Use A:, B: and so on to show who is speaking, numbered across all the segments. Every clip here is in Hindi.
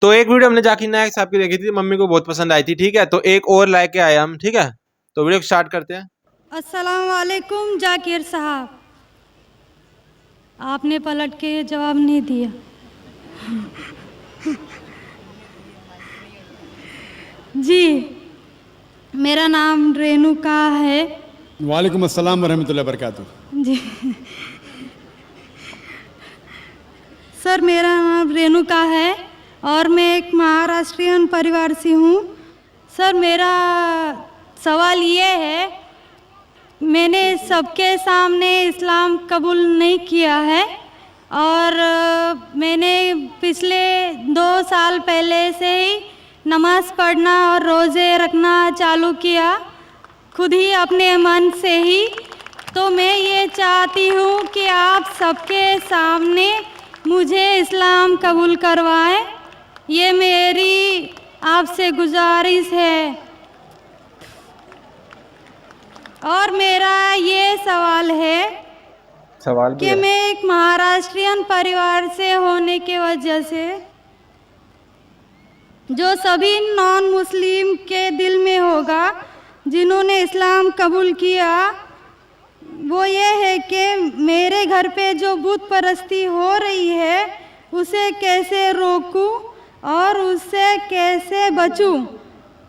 A: तो एक वीडियो हमने जाकिर नायक साहब की देखी थी, मम्मी को बहुत पसंद आई थी। ठीक है, तो एक और लाके आए हम। ठीक है, तो वीडियो स्टार्ट करते हैं।
B: अस्सलाम वालेकुम जाकिर साहब, आपने पलट के जवाब नहीं दिया। जी, मेरा नाम रेणुका है।
C: वालेकुम अस्सलाम वरहमतुल्लाहि वबरकातुहू।
B: जी सर, मेरा नाम रेणुका है और मैं एक महाराष्ट्रियन परिवार से हूँ। सर, मेरा सवाल ये है, मैंने सबके सामने इस्लाम कबूल नहीं किया है और मैंने पिछले 2 साल पहले से ही नमाज़ पढ़ना और रोज़े रखना चालू किया, खुद ही अपने मन से ही। तो मैं ये चाहती हूँ कि आप सबके सामने मुझे इस्लाम कबूल करवाएं, ये मेरी आपसे गुजारिश है। और मेरा ये सवाल है कि मैं एक महाराष्ट्रियन परिवार से होने की वजह से जो सभी नॉन मुस्लिम के दिल में होगा जिन्होंने इस्लाम कबूल किया, वो ये है कि मेरे घर पे जो बुत परस्ती हो रही है उसे कैसे रोकूं और उससे कैसे बचूं,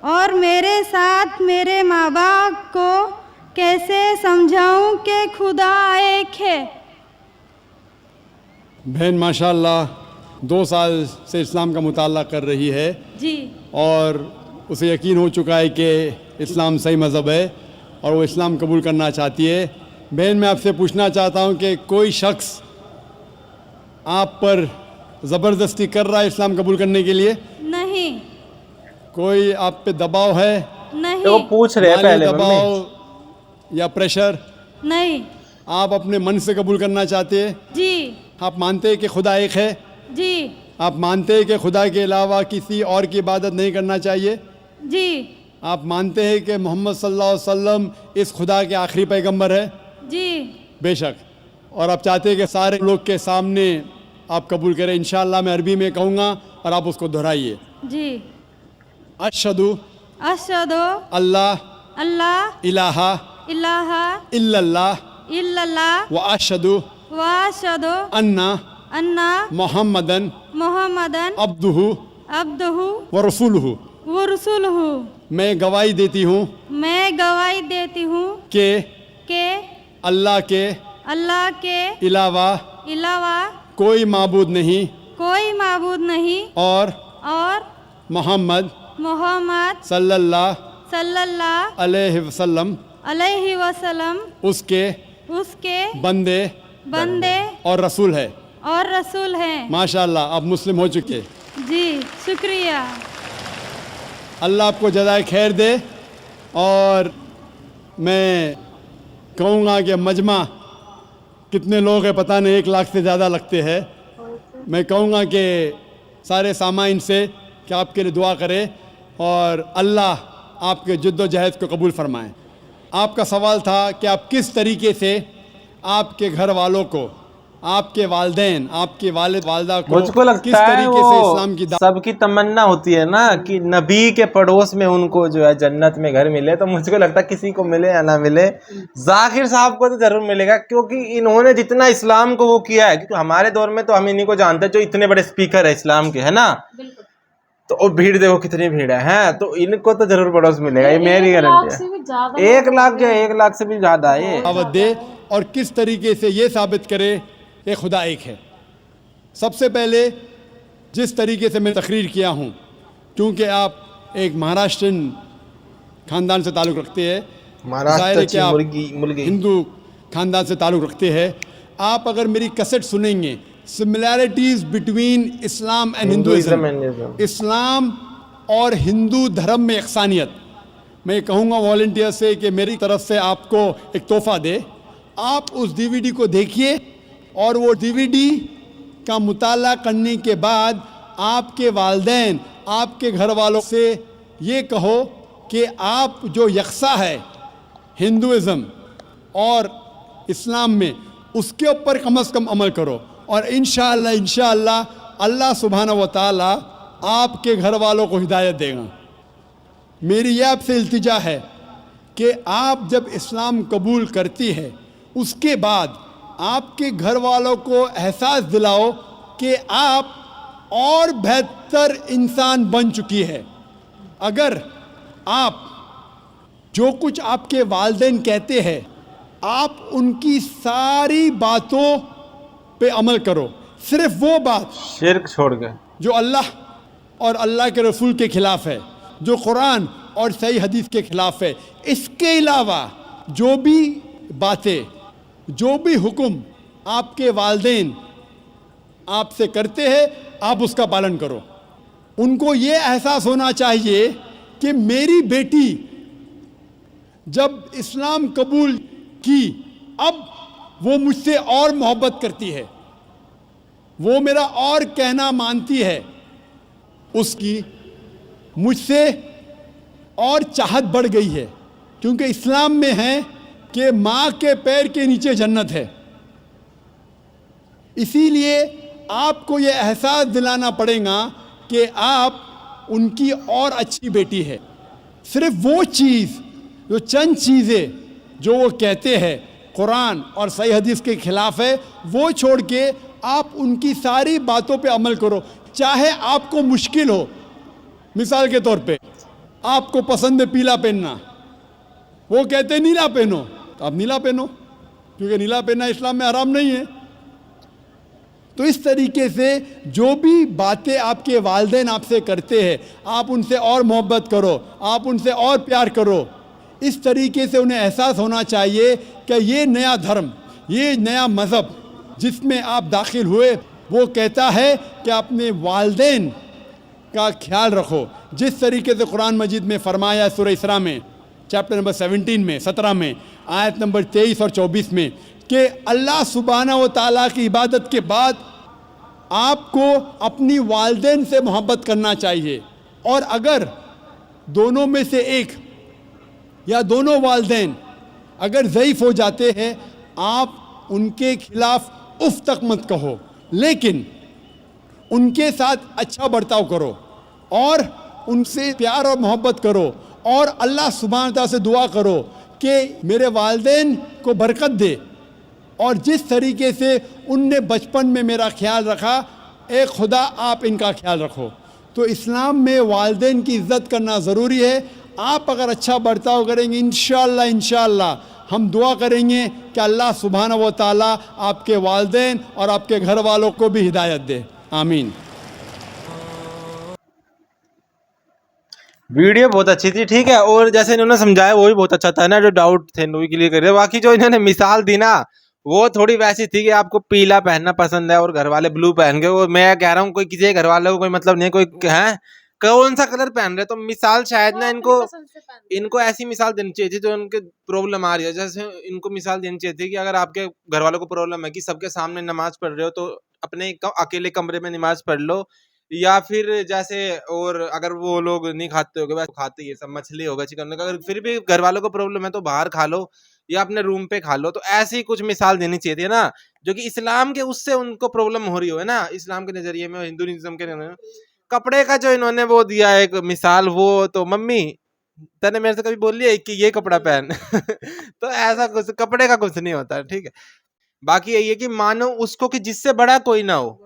B: और मेरे साथ मेरे माँ बाप को कैसे समझाऊं कि खुदा एक है।
C: बहन माशाल्लाह 2 साल से इस्लाम का मुताला कर रही है
B: जी,
C: और उसे यकीन हो चुका है कि इस्लाम सही मज़हब है और वो इस्लाम कबूल करना चाहती है। बहन, मैं आपसे पूछना चाहता हूँ कि कोई शख्स आप पर ज़बरदस्ती कर रहा है इस्लाम कबूल करने के लिए?
B: नहीं।
C: कोई आप पे दबाव है?
B: नहीं।
A: तो वो पूछ रहे हैं पहले
C: दबाव या प्रेशर?
B: नहीं।
C: आप अपने मन से कबूल करना चाहते हैं?
B: जी।
C: आप मानते हैं कि खुदा एक है?
B: जी।
C: आप मानते हैं कि खुदा के अलावा किसी और की इबादत नहीं करना चाहिए?
B: जी।
C: आप मानते हैं कि मोहम्मद सल्लल्लाहु अलैहि वसल्लम इस खुदा के आखिरी पैगंबर है?
B: जी।
C: बेशक। और आप चाहते हैं कि सारे लोग के सामने आप कबूल करें? इंशाअल्लाह मैं अरबी में कहूँगा और आप उसको दोहराइए।
B: जी।
C: अशहदु
B: अशहदु
C: अल्लाह
B: अल्लाह
C: इलाहा
B: इलाहा
C: इल्लल्लाह
B: इल्लल्लाह
C: व अशहदु
B: व अशहदु
C: अन्ना
B: अन्ना
C: मोहम्मदन
B: मुहम्मदन
C: अब्दुहु
B: अब्दुहु
C: व रसूलुहु।
B: व रसूलुहु।
C: मैं गवाही देती हूँ
B: मैं गवाही देती हूँ
C: कि
B: अल्लाह के
C: अलावा कोई माबूद नहीं और मोहम्मद सल्लल्लाहु अलैहि वसल्लम उसके बंदे और रसूल है। माशाअल्लाह, आप मुस्लिम हो चुके।
B: जी, शुक्रिया।
C: अल्लाह आपको जज़ाए खैर दे। और मैं कहूँगा कि मजमा कितने लोग हैं पता नहीं, 1 लाख से ज़्यादा लगते हैं। मैं कहूँगा कि सारे सामाइन से कि आपके लिए दुआ करें और अल्लाह आपके जद्दोजहद को कबूल फरमाएं। आपका सवाल था कि आप किस तरीके से आपके घर वालों को, आपके वालिदैन, आपके वालिद वालदा को
A: मुझको लगता
C: किस
A: है
C: तरीके से इस्लाम की
A: सबकी तमन्ना होती है ना कि नबी के पड़ोस में उनको जो है जन्नत में घर मिले। तो मुझको लगता है किसी को मिले या ना मिले, जाकिर साहब को तो जरूर मिलेगा, क्योंकि इन्होंने जितना इस्लाम को वो किया है। क्योंकि हमारे दौर में तो हम इन्हीं को जानते हैं जो इतने बड़े स्पीकर है इस्लाम के, है ना। तो भीड़ देखो कितनी भीड़ है, तो इनको तो जरूर पड़ोस मिलेगा, ये मेरी गारंटी है। 1 लाख क्या, 1 लाख से भी ज्यादा है।
C: दावत दे और किस तरीके से ये साबित करे कि खुदा एक है। सबसे पहले जिस तरीके से मैं तकरीर किया हूँ, क्योंकि आप एक महाराष्ट्रियन ख़ानदान से ताल्लुक़ रखते हैं, ज़ाहिर है कि आप हिंदू ख़ानदान से ताल्लुक़ रखते हैं। आप अगर मेरी कैसेट सुनेंगे, similarities between Islam and Hinduism, इस्लाम और हिंदू धर्म में यकसानियत, मैं कहूँगा वॉलंटियर से कि मेरी तरफ से आपको एक तोहफ़ा दे। आप उस DVD को देखिए और वो DVD का मुताला करने के बाद आपके वालिदैन, आपके घर वालों से ये कहो कि आप जो यकसा है हिंदुइज़्म और इस्लाम में, उसके ऊपर कम से कम अमल करो और इंशाअल्लाह अल्लाह सुब्हानहू व तआला आपके घर वालों को हिदायत देगा। मेरी यह आपसे इल्तिजा है कि आप जब इस्लाम कबूल करती है उसके बाद आपके घर वालों को एहसास दिलाओ कि आप और बेहतर इंसान बन चुकी है। अगर आप जो कुछ आपके वालिदैन कहते हैं आप उनकी सारी बातों पे अमल करो, सिर्फ वो बात
A: शिर्क छोड़ के
C: जो अल्लाह और अल्लाह के रसूल के खिलाफ है, जो कुरान और सही हदीस के खिलाफ है। इसके अलावा जो भी बातें, जो भी हुक्म आपके वालिदैन आपसे करते हैं आप उसका पालन करो। उनको ये एहसास होना चाहिए कि मेरी बेटी जब इस्लाम कबूल की अब वो मुझसे और मोहब्बत करती है, वो मेरा और कहना मानती है, उसकी मुझसे और चाहत बढ़ गई है। क्योंकि इस्लाम में है कि माँ के पैर के नीचे जन्नत है। इसीलिए आपको ये एहसास दिलाना पड़ेगा कि आप उनकी और अच्छी बेटी है। सिर्फ वो चीज़, जो चंद चीज़ें जो वो कहते हैं कुरान और सही हदीस के खिलाफ है, वो छोड़ के आप उनकी सारी बातों पे अमल करो। चाहे आपको मुश्किल हो, मिसाल के तौर पे आपको पसंद है पीला पहनना, वो कहते हैं नीला पहनो, तो आप नीला पहनो, क्योंकि नीला पहनना इस्लाम में हराम नहीं है। तो इस तरीके से जो भी बातें आपके वालिदैन आपसे करते हैं आप उनसे और मोहब्बत करो, आप उनसे और प्यार करो। इस तरीके से उन्हें एहसास होना चाहिए कि ये नया धर्म, ये नया मज़हब जिसमें आप दाखिल हुए वो कहता है कि अपने वालिदैन का ख्याल रखो। जिस तरीके से कुरान मजीद में फरमाया सूरह इसरा में चैप्टर नंबर 17 में आयत नंबर 23 और 24 में कि अल्लाह सुब्हाना व तआला की इबादत के बाद आपको अपनी वालिदैन से मोहब्बत करना चाहिए। और अगर दोनों में से एक या दोनों वालिदैन अगर ज़ईफ़ हो जाते हैं आप उनके खिलाफ उफ तक मत कहो, लेकिन उनके साथ अच्छा बर्ताव करो और उनसे प्यार और मोहब्बत करो और अल्लाह सुब्हानहू तआला से दुआ करो कि मेरे वालिदैन को बरकत दे। और जिस तरीके से उनने बचपन में मेरा ख्याल रखा, ए खुदा आप इनका ख्याल रखो। तो इस्लाम में वालिदैन की इज़्ज़त करना ज़रूरी है। आप अगर अच्छा बर्ताव करेंगे इंशाअल्लाह हम दुआ करेंगे कि अल्लाह सुब्हानहू व तआला आपके वालिदैन और आपके घर वालों को भी हिदायत दे। आमीन।
A: वीडियो बहुत अच्छी थी, ठीक है। और जैसे इन्होंने समझाया वो भी बहुत अच्छा था ना, जो डाउट थे वो भी क्लियर कर दिया। बाकी जो इन्होंने मिसाल दी ना वो थोड़ी वैसी थी कि आपको पीला पहनना पसंद है और घर वाले ब्लू पहन गए। वो मैं कह रहा हूँ कोई किसी घर वाले को कोई मतलब नहीं, कोई है कौन सा कलर पहन रहे, तो मिसाल शायद ना इनको ऐसी मिसाल देनी चाहिए थी जो उनके प्रॉब्लम आ रही है। जैसे इनको मिसाल देनी चाहिए थी कि अगर आपके घर वालों को प्रॉब्लम है कि सबके सामने नमाज पढ़ रहे हो तो अपने अकेले कमरे में नमाज पढ़ लो, या फिर जैसे और अगर वो लोग नहीं खाते होगे, वैसे खाते ही है सब, मछली होगा चिकन होगा, अगर फिर भी घर वालों को प्रॉब्लम है तो बाहर खा लो या अपने रूम पे खा लो। तो ऐसी ही कुछ मिसाल देनी चाहिए थी ना, जो कि इस्लाम के उससे उनको प्रॉब्लम हो रही हो, है ना, इस्लाम के नजरिए में, हिंदुइज्म के नजरिए में। कपड़े का जो इन्होंने वो दिया एक मिसाल, वो तो मम्मी तने मेरे से कभी बोल लिया कि ये कपड़ा पहन तो ऐसा कुछ कपड़े का कुछ नहीं होता, ठीक है। बाकी यही है कि मानो उसको कि जिससे बड़ा कोई ना हो,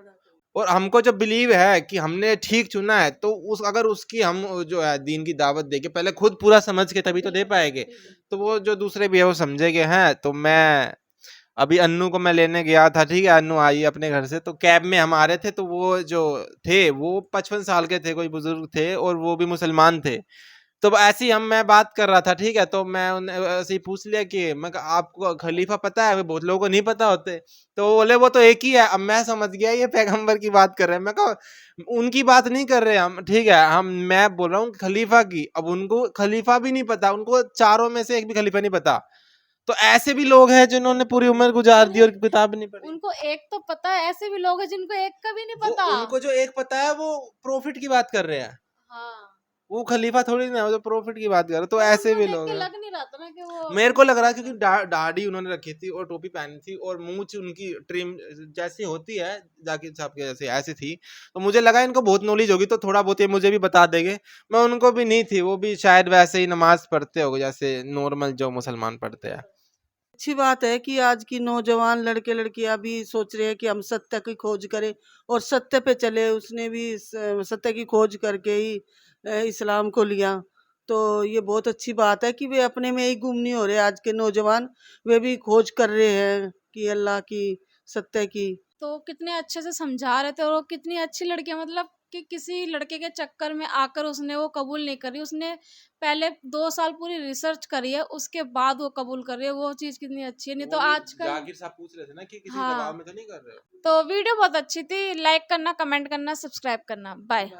A: और हमको जो बिलीव है कि हमने ठीक चुना है, तो उस अगर उसकी हम जो है दीन की दावत दे के पहले खुद पूरा समझ के तभी तो दे पाएंगे, तो वो जो दूसरे भी है वो समझेंगे। हैं तो मैं अभी अन्नू को मैं लेने गया था, ठीक है, अन्नू आई अपने घर से, तो कैब में हम आ रहे थे, तो वो जो थे वो 55 साल के थे, कोई बुजुर्ग थे और वो भी मुसलमान थे। तो ऐसे ही मैं बात कर रहा था, ठीक है, तो मैं उन्हें ऐसे ही पूछ लिया कि मैं आपको खलीफा पता है, बहुत लोगों को नहीं पता होते, तो वो बोले वो तो एक ही है। अब मैं समझ गया ये पैगंबर की बात कर रहे हैं, मैं कहा उनकी बात नहीं कर रहे हम, ठीक है, मैं बोल रहा हूँ खलीफा की। अब उनको खलीफा भी नहीं पता, उनको चारों में से एक भी खलीफा नहीं पता। तो ऐसे भी लोग हैं जिन्होंने पूरी उम्र गुजार दी और किताब नहीं पढ़ी।
D: उनको एक तो पता है, ऐसे भी लोग हैं जिनको एक का भी नहीं पता।
A: उनको जो एक पता है वो प्रॉफिट की बात कर रहे हैं।
D: हाँ।
A: वो खलीफा थोड़ी ना है, वो तो प्रॉफिट की बात कर रहे हो। तो ऐसे भी
D: उनको
A: लोग
D: देख के
A: हैं।
D: लग नहीं रहा था ना कि वो
A: मेरे को लग रहा है क्योंकि दाढ़ी उन्होंने रखी थी और टोपी पहनी थी और मूंछ उनकी ट्रिम जैसी होती है जाकिर साहब के जैसे ऐसी थी, तो मुझे लगा इनको बहुत नॉलेज होगी तो थोड़ा बहुत ये मुझे भी बता देंगे। मैं उनको भी नहीं थी, वो भी शायद वैसे ही नमाज पढ़ते होगे जैसे नॉर्मल जो मुसलमान पढ़ते हैं।
E: अच्छी बात है कि आज की नौजवान लड़के लड़कियां भी सोच रहे हैं कि हम सत्य की खोज करें और सत्य पे चले। उसने भी सत्य की खोज करके ही इस्लाम को लिया। तो ये बहुत अच्छी बात है कि वे अपने में ही गुम नहीं हो रहे। आज के नौजवान वे भी खोज कर रहे हैं कि अल्लाह की, सत्य की।
D: तो कितने अच्छे से समझा रहे थे और वो कितनी अच्छी लड़की है, मतलब कि किसी लड़के के चक्कर में आकर उसने वो कबूल नहीं करी। उसने पहले 2 साल पूरी रिसर्च करी है, उसके बाद वो कबूल कर रही है। वो चीज कितनी अच्छी है। नहीं तो आजकल
A: जाकिर साहब पूछ रहे थे ना कि किसी
D: हाँ।
A: दबाव में तो नहीं कर रहे हो।
D: तो वीडियो बहुत अच्छी थी। लाइक करना, कमेंट करना, सब्सक्राइब करना। बाय।